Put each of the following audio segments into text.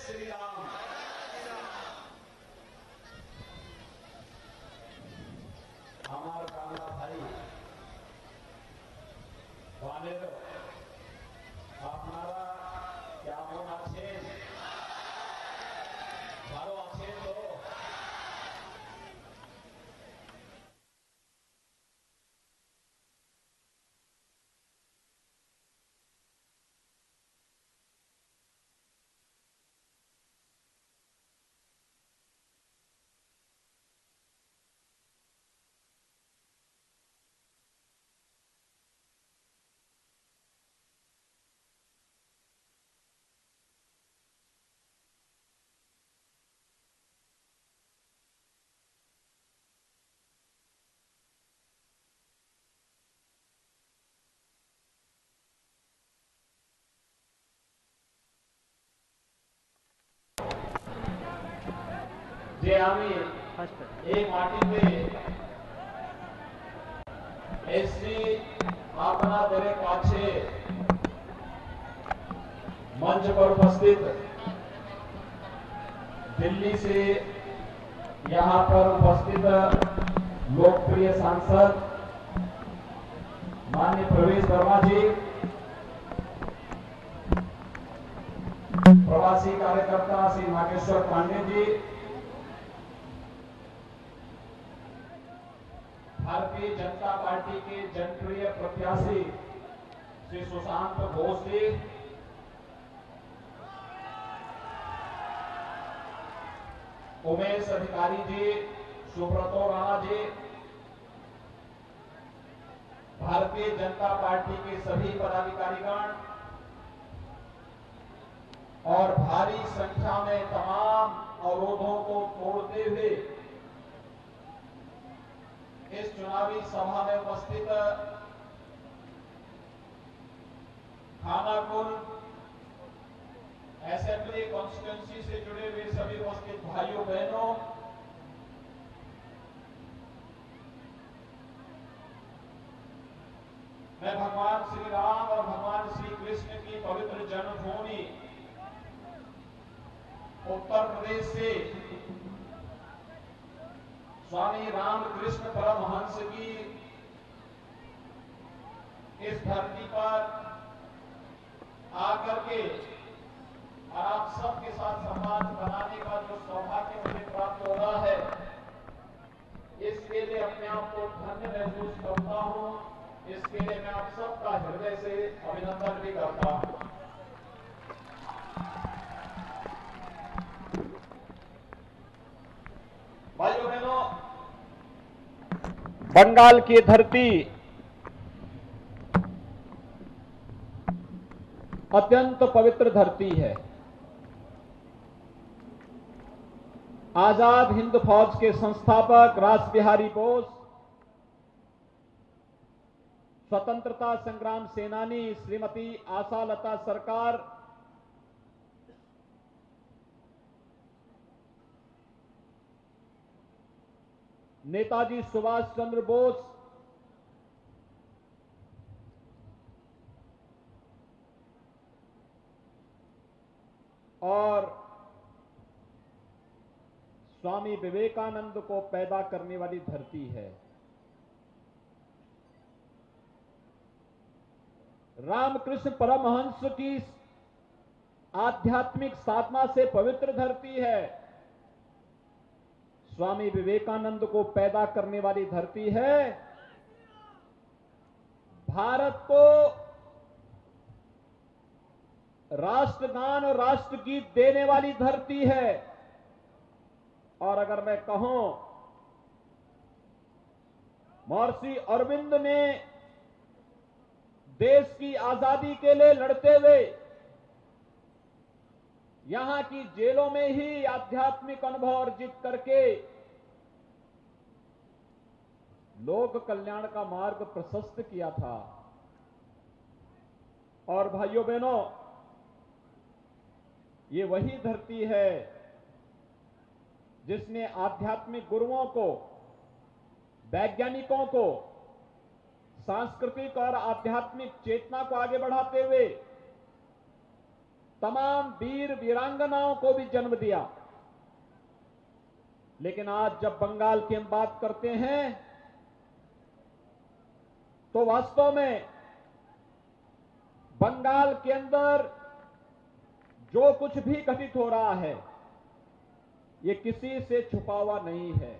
श्री राम। আমার বাংলা ভাই বানের আপনারা কেমন আছেন? ভালো আছেন তো? যে আমি এই মাটিতে এসে আপনাদের কাছে मंच पर उपस्थित दिल्ली से यहां पर उपस्थित लोकप्रिय सांसद माननीय प्रवेश वर्मा जी, प्रवासी कार्यकर्ता श्री नागेश्वर पांडे जी, भारतीय जनता पार्टी के जनप्रिय प्रत्याशी श्री सुशांत घोष जी, उमेश अधिकारी जी, सुब्रतो राणा जी, भारतीय जनता पार्टी के सभी पदाधिकारीगण और भारी संख्या में तमाम अवरोधों को तोड़ते हुए इस चुनावी सभा में उपस्थित खानाकुल असेंबली कॉन्स्टिट्यूंसी से जुड़े हुए सभी उपस्थित भाइयों बहनों, मैं भगवान श्री राम और भगवान श्री कृष्ण की पवित्र जन्मभूमि उत्तर प्रदेश से स्वामी रामकृष्ण परमहंस की इस धरती पर आकर के और आप सबके साथ संवाद बनाने का जो सौभाग्य मुझे प्राप्त हो रहा है, इसके लिए अपने आप को धन्य महसूस करता हूं। इसके लिए मैं आप सबका हृदय से अभिनंदन भी करता हूं। भाइयों बहनों, बंगाल की धरती अत्यंत पवित्र धरती है। आजाद हिंद फौज के संस्थापक रासबिहारी बोस, स्वतंत्रता संग्राम सेनानी श्रीमती आशालता सरकार, नेताजी सुभाष चंद्र बोस, और स्वामी विवेकानंद को पैदा करने वाली धरती है। रामकृष्ण परमहंस की आध्यात्मिक साधना से पवित्र धरती है। स्वामी विवेकानंद को पैदा करने वाली धरती है। भारत को राष्ट्रगान और राष्ट्रगीत देने वाली धरती है। और अगर मैं कहूं, महर्षि अरविंद ने देश की आजादी के लिए लड़ते हुए यहां की जेलों में ही आध्यात्मिक अनुभव अर्जित करके लोक कल्याण का मार्ग प्रशस्त किया था। और भाइयों बहनों, ये वही धरती है जिसने आध्यात्मिक गुरुओं को, वैज्ञानिकों को, सांस्कृतिक और आध्यात्मिक चेतना को आगे बढ़ाते हुए तमाम वीर वीरांगनाओं को भी जन्म दिया। लेकिन आज जब बंगाल की हम बात करते हैं तो वास्तव में बंगाल के अंदर जो कुछ भी घटित हो रहा है ये किसी से छुपा हुआ नहीं है।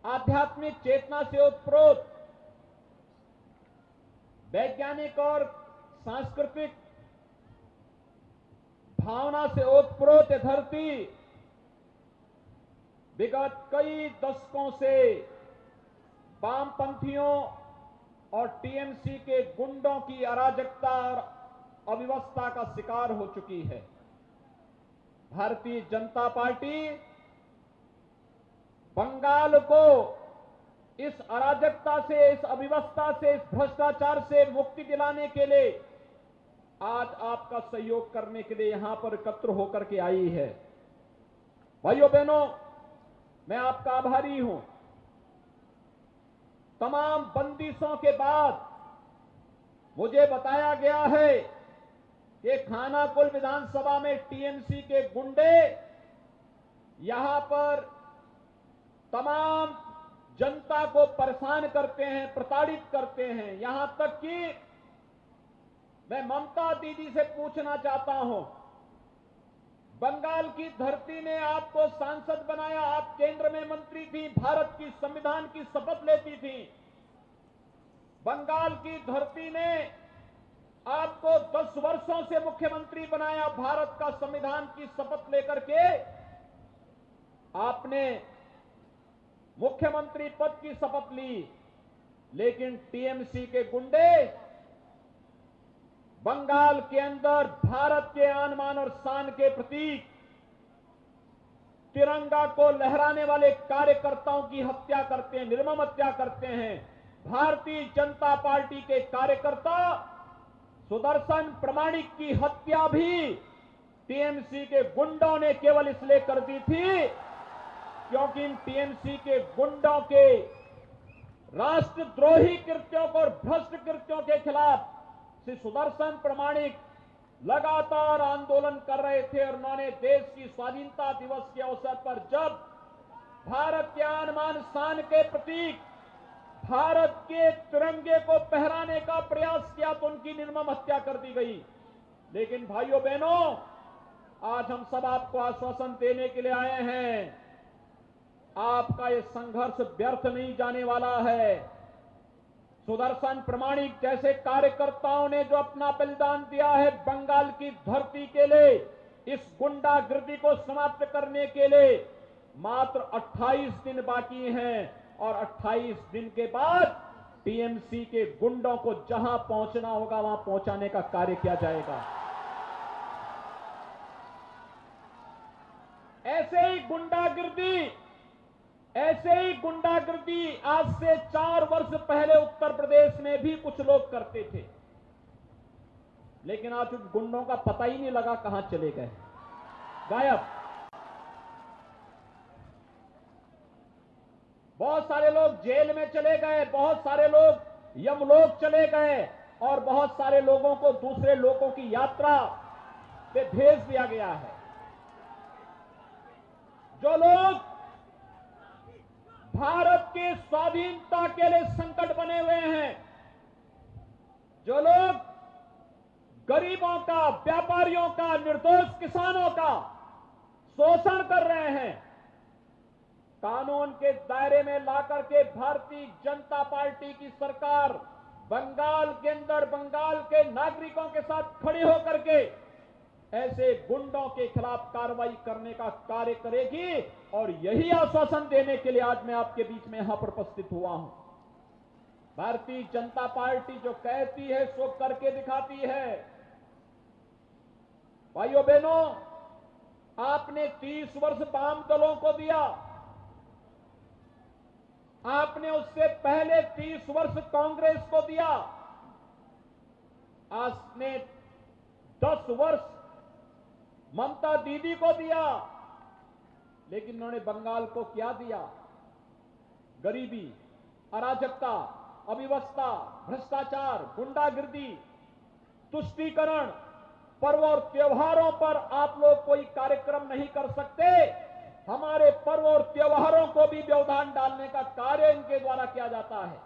आध्यात्मिक चेतना से ओतप्रोत, वैज्ञानिक और सांस्कृतिक भावना से ओतप्रोत धरती विगत कई दशकों से वामपंथियों और टीएमसी के गुंडों की अराजकता और अव्यवस्था का शिकार हो चुकी है। भारतीय जनता पार्टी बंगाल को इस अराजकता से, इस अव्यवस्था से, इस भ्रष्टाचार से मुक्ति दिलाने के लिए आज आपका सहयोग करने के लिए यहां पर एकत्र होकर के आई है। भाइयों बहनों, मैं आपका आभारी हूं। तमाम बंदिशों के बाद मुझे बताया गया है कि खानाकुल विधानसभा में टीएमसी के गुंडे यहां पर तमाम जनता को परेशान करते हैं, प्रताड़ित करते हैं। यहां तक कि मैं ममता दीदी से पूछना चाहता हूं, बंगाल की धरती ने आपको सांसद बनाया, आप केंद्र में मंत्री थी, भारत की संविधान की शपथ लेती थी। बंगाल की धरती ने आपको 10 वर्षों से मुख्यमंत्री बनाया, भारत का संविधान की शपथ लेकर के आपने मुख्यमंत्री पद की शपथ ली। लेकिन टीएमसी के गुंडे बंगाल के अंदर भारत के आन बान और शान के प्रतीक तिरंगा को लहराने वाले कार्यकर्ताओं की हत्या करते हैं, निर्मम हत्या करते हैं। भारतीय जनता पार्टी के कार्यकर्ता सुदर्शन प्रमाणिक की हत्या भी टीएमसी के गुंडों ने केवल इसलिए कर दी थी क्योंकि इन टीएमसी के गुंडों के राष्ट्रद्रोही कृत्यों और भ्रष्ट कृत्यों के खिलाफ श्री सुदर्शन प्रमाणिक लगातार आंदोलन कर रहे थे। और उन्होंने देश की स्वाधीनता दिवस के अवसर पर जब भारत के आन बान शान के प्रतीक भारत के तिरंगे को फहराने का प्रयास किया तो उनकी निर्मम हत्या कर दी गई। लेकिन भाइयों बहनों, आज हम सब आपको आश्वासन देने के लिए आए हैं, आपका ये संघर्ष व्यर्थ नहीं जाने वाला है। सुदर्शन प्रमाणिक जैसे कार्यकर्ताओं ने जो अपना बलिदान दिया है बंगाल की धरती के लिए, इस गुंडागिर्दी को समाप्त करने के लिए मात्र 28 दिन बाकी हैं और 28 दिन के बाद टीएमसी के गुंडों को जहां पहुंचना होगा वहां पहुंचाने का कार्य किया जाएगा। ऐसे ही गुंडागिर्दी आज से 4 वर्ष पहले उत्तर प्रदेश में भी कुछ लोग करते थे। लेकिन आज उन गुंडों का पता ही नहीं लगा कहां चले गए, गायब। बहुत सारे लोग जेल में चले गए, बहुत सारे लोग यमलोक चले गए और बहुत सारे लोगों को दूसरे लोगों की यात्रा पे भेज दिया गया है। जो लोग भारत की स्वाधीनता के लिए संकट बने हुए हैं, जो लोग गरीबों का, व्यापारियों का, निर्दोष किसानों का शोषण कर रहे हैं, कानून के दायरे में लाकर के भारतीय जनता पार्टी की सरकार बंगाल के अंदर बंगाल के नागरिकों के साथ खड़ी होकर के ऐसे गुंडों के खिलाफ कार्रवाई करने का कार्य करेगी। और यही आश्वासन देने के लिए आज मैं आपके बीच में यहां पर उपस्थित हुआ हूं। भारतीय जनता पार्टी जो कहती है सो करके दिखाती है। भाइयों बहनों, आपने 30 वर्ष वाम दलों को दिया, आपने उससे पहले 30 वर्ष कांग्रेस को दिया, आपने 10 वर्ष ममता दीदी को दिया, लेकिन उन्होंने बंगाल को क्या दिया? गरीबी, अराजकता, अव्यवस्था, भ्रष्टाचार, गुंडागिर्दी। तुष्टीकरण, पर्व और त्योहारों पर आप लोग कोई कार्यक्रम नहीं कर सकते। हमारे पर्व और त्योहारों को भी व्यवधान डालने का कार्य इनके द्वारा किया जाता है।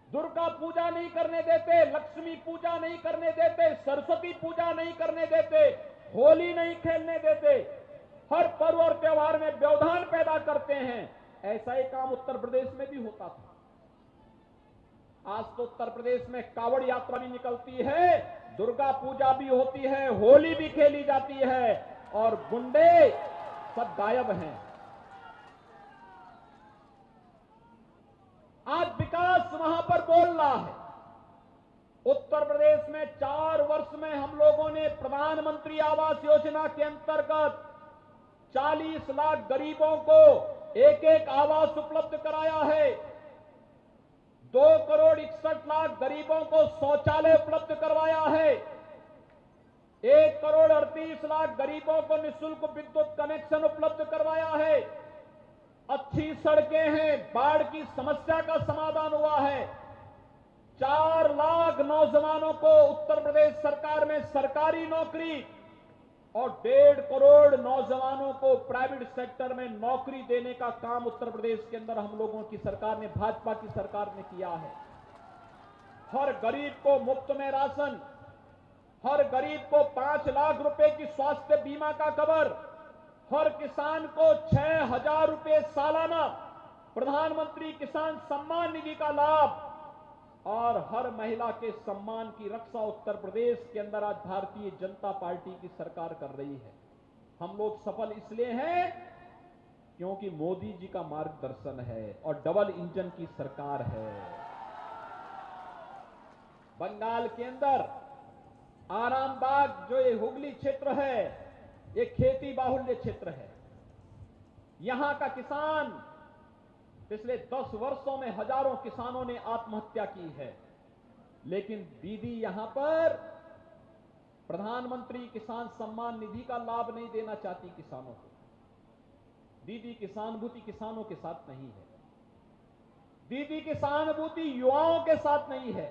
दुर्गा पूजा नहीं करने देते, लक्ष्मी पूजा नहीं करने देते, सरस्वती पूजा नहीं करने देते, होली नहीं खेलने देते, हर पर्व और त्योहार में व्यवधान पैदा करते हैं। ऐसा ही काम उत्तर प्रदेश में भी होता था। आज तो उत्तर प्रदेश में कावड़ यात्रा भी निकलती है, दुर्गा पूजा भी होती है, होली भी खेली जाती है और गुंडे सब गायब हैं। आज विकास वहां पर बोल रहा है। उत्तर प्रदेश में 4 वर्ष में हम लोगों ने प्रधानमंत्री आवास योजना के अंतर्गत 40 लाख गरीबों को एक एक आवास उपलब्ध कराया है। 2 करोड़ 61 लाख गरीबों को शौचालय उपलब्ध करवाया है। 1 करोड़ 38 लाख गरीबों को निःशुल्क विद्युत कनेक्शन उपलब्ध करवाया है। अच्छी सड़कें हैं, बाढ़ की समस्या का समाधान हुआ है। 4 लाख नौजवानों को उत्तर प्रदेश सरकार में सरकारी नौकरी और 1.5 करोड़ नौजवानों को प्राइवेट सेक्टर में नौकरी देने का काम उत्तर प्रदेश के अंदर हम लोगों की सरकार ने, भाजपा की सरकार ने किया है। हर गरीब को मुफ्त में राशन, हर गरीब को 5 लाख रुपए की स्वास्थ्य बीमा का कवर, हर किसान को 6,000 रुपए सालाना प्रधानमंत्री किसान सम्मान निधि का लाभ और हर महिला के सम्मान की रक्षा उत्तर प्रदेश के अंदर आज भारतीय जनता पार्टी की सरकार कर रही है। हम लोग सफल इसलिए हैं क्योंकि मोदी जी का मार्गदर्शन है और डबल इंजन की सरकार है। बंगाल के अंदर आरामबाग जो ये हुगली क्षेत्र है, ये खेती बाहुल्य क्षेत्र है। यहां का किसान पिछले 10 वर्षों में हजारों किसानों ने आत्महत्या की है, लेकिन दीदी यहां पर प्रधानमंत्री किसान सम्मान निधि का लाभ नहीं देना चाहती किसानों को। दीदी की सहानुभूति किसानों के साथ नहीं है। दीदी की सहानुभूति युवाओं के साथ नहीं है।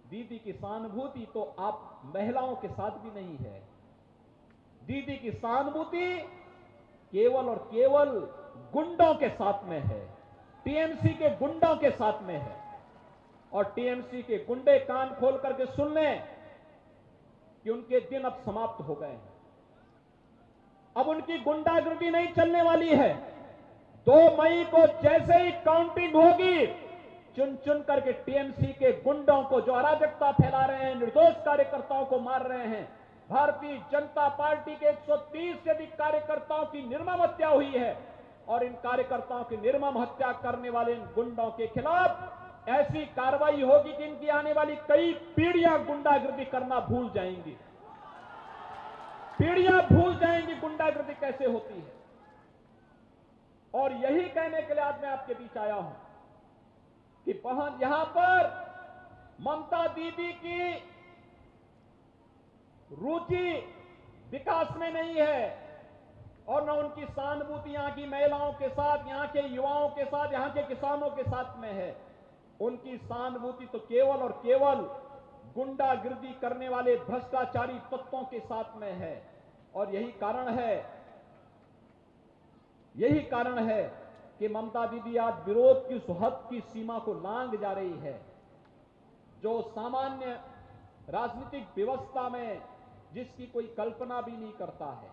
दीदी की सहानुभूति तो आप महिलाओं के साथ भी नहीं है। दीदी की सहानुभूति केवल और केवल गुंडों के साथ में है, टीएमसी के गुंडों के साथ में है। और टीएमसी के गुंडे कान खोल करके सुन लें कि उनके दिन अब समाप्त हो गए हैं। अब उनकी गुंडागिरी नहीं चलने वाली है। 2 मई को जैसे ही काउंटिंग होगी, चुन चुन करके टीएमसी के गुंडों को जो अराजकता फैला रहे हैं, निर्दोष कार्यकर्ताओं को मार रहे हैं, भारतीय जनता पार्टी के 130 से अधिक कार्यकर्ताओं की निर्मम हत्या हुई है और इन कार्यकर्ताओं की निर्मम हत्या करने वाले इन गुंडों के खिलाफ ऐसी कार्रवाई होगी कि इनकी आने वाली कई पीढ़ियां गुंडागिरी करना भूल जाएंगी। पीढ़ियां भूल जाएंगी गुंडागिरी कैसे होती है। और यही कहने के लिए आज मैं आपके बीच आया हूं कि यहां पर ममता दीदी की रुचि विकास में नहीं है और न उनकी सहानुभूति यहां की महिलाओं के साथ, यहां के युवाओं के साथ, यहां के किसानों के साथ में है। उनकी सहानुभूति तो केवल और केवल गुंडागिर्दी करने वाले भ्रष्टाचारी तत्वों के साथ में है। और यही कारण है कि ममता दीदी आज विरोध की उस हद की सीमा को लांघ जा रही है जो सामान्य राजनीतिक व्यवस्था में जिसकी कोई कल्पना भी नहीं करता है।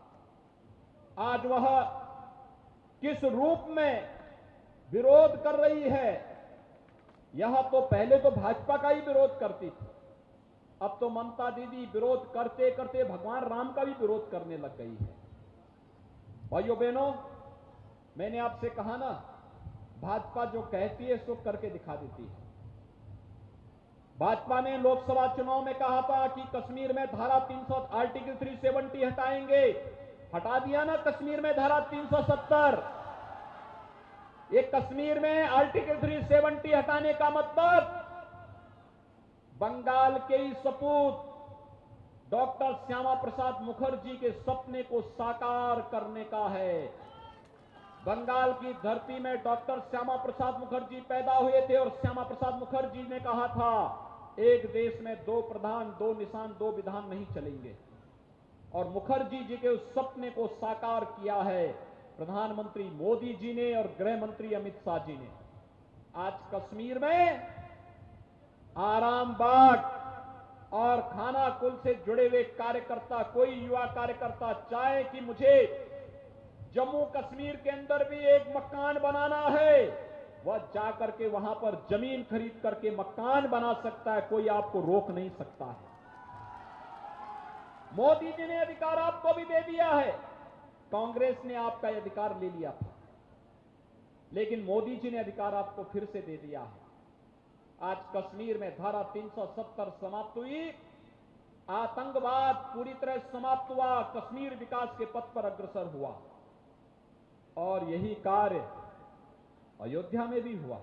आज वह किस रूप में विरोध कर रही है, यह तो पहले तो भाजपा का ही विरोध करती थी, अब तो ममता दीदी विरोध करते करते भगवान राम का भी विरोध करने लग गई है। भाइयों बहनों, मैंने आपसे कहा ना, भाजपा जो कहती है सो करके दिखा देती है। भाजपा ने लोकसभा चुनाव में कहा था कि कश्मीर में धारा 300 आर्टिकल 370 हटाएंगे, हटा दिया ना कश्मीर में धारा 370। ये कश्मीर में आर्टिकल 370 हटाने का मतलब बंगाल के ही सपूत डॉक्टर श्यामा प्रसाद मुखर्जी के सपने को साकार करने का है। बंगाल की धरती में डॉक्टर श्यामा प्रसाद मुखर्जी पैदा हुए थे और श्यामा प्रसाद मुखर्जी ने कहा था एक देश में दो प्रधान, दो निशान, दो विधान नहीं चलेंगे। और मुखर्जी जी के उस सपने को साकार किया है प्रधानमंत्री मोदी जी ने और गृह मंत्री अमित शाह जी ने। आज कश्मीर में आराम बाग और खाना कुल से जुड़े हुए कार्यकर्ता, कोई युवा कार्यकर्ता चाहे कि मुझे जम्मू कश्मीर के अंदर भी एक मकान बनाना है, वह जाकर के वहां पर जमीन खरीद करके मकान बना सकता है, कोई आपको रोक नहीं सकता है। मोदी जी ने अधिकार आपको भी दे दिया है, कांग्रेस ने आपका अधिकार ले लिया था, लेकिन मोदी जी ने अधिकार आपको फिर से दे दिया है। आज कश्मीर में धारा 370 समाप्त हुई, आतंकवाद पूरी तरह समाप्त हुआ, कश्मीर विकास के पथ पर अग्रसर हुआ। और यही कार्य अयोध्या में भी हुआ।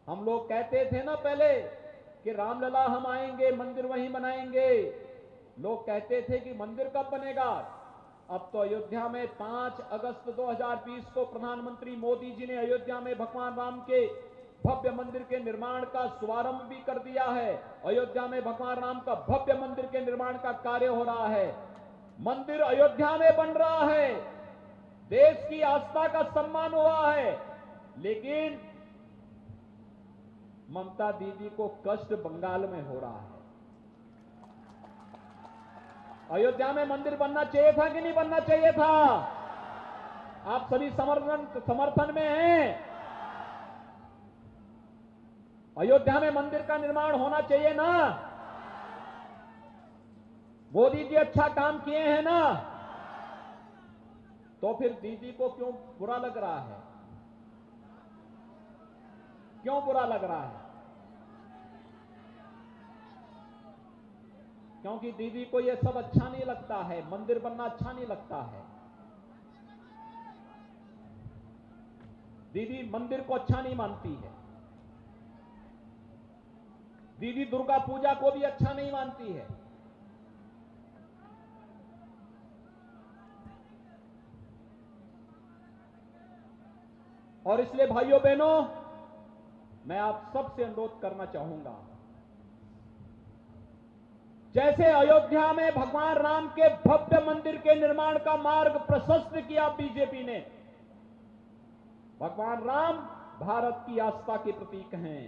हम लोग कहते थे ना पहले कि रामलला हम आएंगे, मंदिर वहीं बनाएंगे। लोग कहते थे कि मंदिर कब बनेगा। अब तो अयोध्या में 5 अगस्त 2020 को प्रधानमंत्री मोदी जी ने अयोध्या में भगवान राम के भव्य मंदिर के निर्माण का शुभारंभ भी कर दिया है। अयोध्या में भगवान राम का भव्य मंदिर के निर्माण का कार्य हो रहा है। मंदिर अयोध्या में बन रहा है, देश की आस्था का सम्मान हुआ है, लेकिन ममता दीदी को कष्ट बंगाल में हो रहा है। अयोध्या में मंदिर बनना चाहिए था कि नहीं बनना चाहिए था? आप सभी समर्थन में हैं। अयोध्या में मंदिर का निर्माण होना चाहिए ना? मोदी जी अच्छा काम किए हैं ना? तो फिर दीदी को क्यों बुरा लग रहा है? क्यों बुरा लग रहा है? क्योंकि दीदी को यह सब अच्छा नहीं लगता है, मंदिर बनना अच्छा नहीं लगता है। दीदी मंदिर को अच्छा नहीं मानती है। दीदी दुर्गा पूजा को भी अच्छा नहीं मानती है। और इसलिए भाइयों बहनों, मैं आप सबसे अनुरोध करना चाहूंगा, जैसे अयोध्या में भगवान राम के भव्य मंदिर के निर्माण का मार्ग प्रशस्त किया बीजेपी ने, भगवान राम भारत की आस्था के प्रतीक हैं,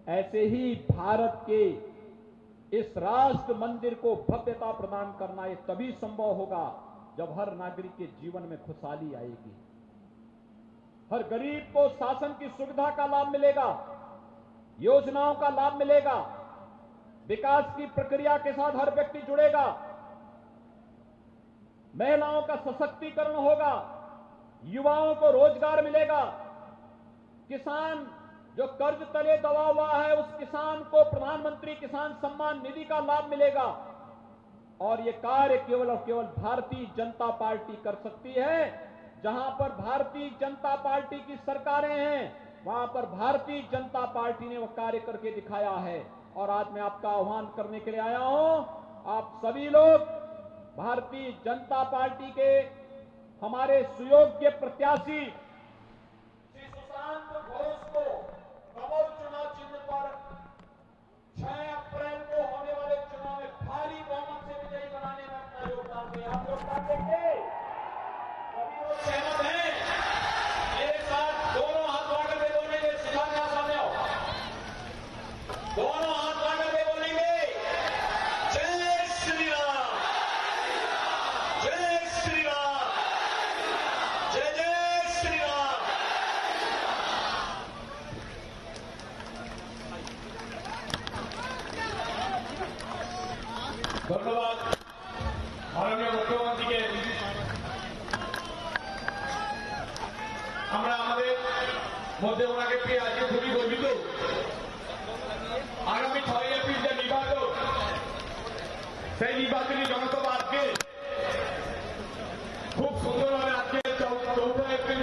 ऐसे ही भारत के इस राष्ट्र मंदिर को भव्यता प्रदान करना ये तभी संभव होगा जब हर नागरिक के जीवन में खुशहाली आएगी, हर गरीब को शासन की सुविधा का लाभ मिलेगा, योजनाओं का लाभ मिलेगा, विकास की प्रक्रिया के साथ हर व्यक्ति जुड़ेगा, महिलाओं का सशक्तिकरण होगा, युवाओं को रोजगार मिलेगा, किसान जो कर्ज तले दबा हुआ है उस किसान को प्रधानमंत्री किसान सम्मान निधि का लाभ मिलेगा। और ये कार्य केवल और केवल भारतीय जनता पार्टी कर सकती है। जहां पर भारतीय जनता पार्टी की सरकारें हैं, वहां पर भारतीय जनता पार्टी ने वो कार्य करके दिखाया है। और आज मैं आपका आह्वान करने के लिए आया हूं, आप सभी लोग भारतीय जनता पार्टी के हमारे सुयोग्य प्रत्याशी श्री सुशांत घोष को कमल चुनाव चिन्ह पर 6 अप्रैल को होने वाले चुनाव में भारी बहुमत से विजयी बनाने में अपना योगदान दें। आप योगदान देंगे? सभी लोग सहमत हैं? मेरे साथ दोनों हाथ बढ़ाकर के बोलेंगे, सिद्धार्थ यहां सामने आओ। दोनों हाथ बढ़ाकर के बोलेंगे, जय श्री राम, जय श्री राम, जय जय श्री राम। ধন্যবাদ মাননীয় মুখ্যমন্ত্রীকে। আমরা আমাদের মধ্যে ওনাকে পেয়ে আজকে খুবই গর্বিত। আগামী 6 এপ্রিল যে নির্বাচন, সেই নির্বাচনী জনসভা আজকে খুব সুন্দরভাবে আজকে 14 এপ্রিল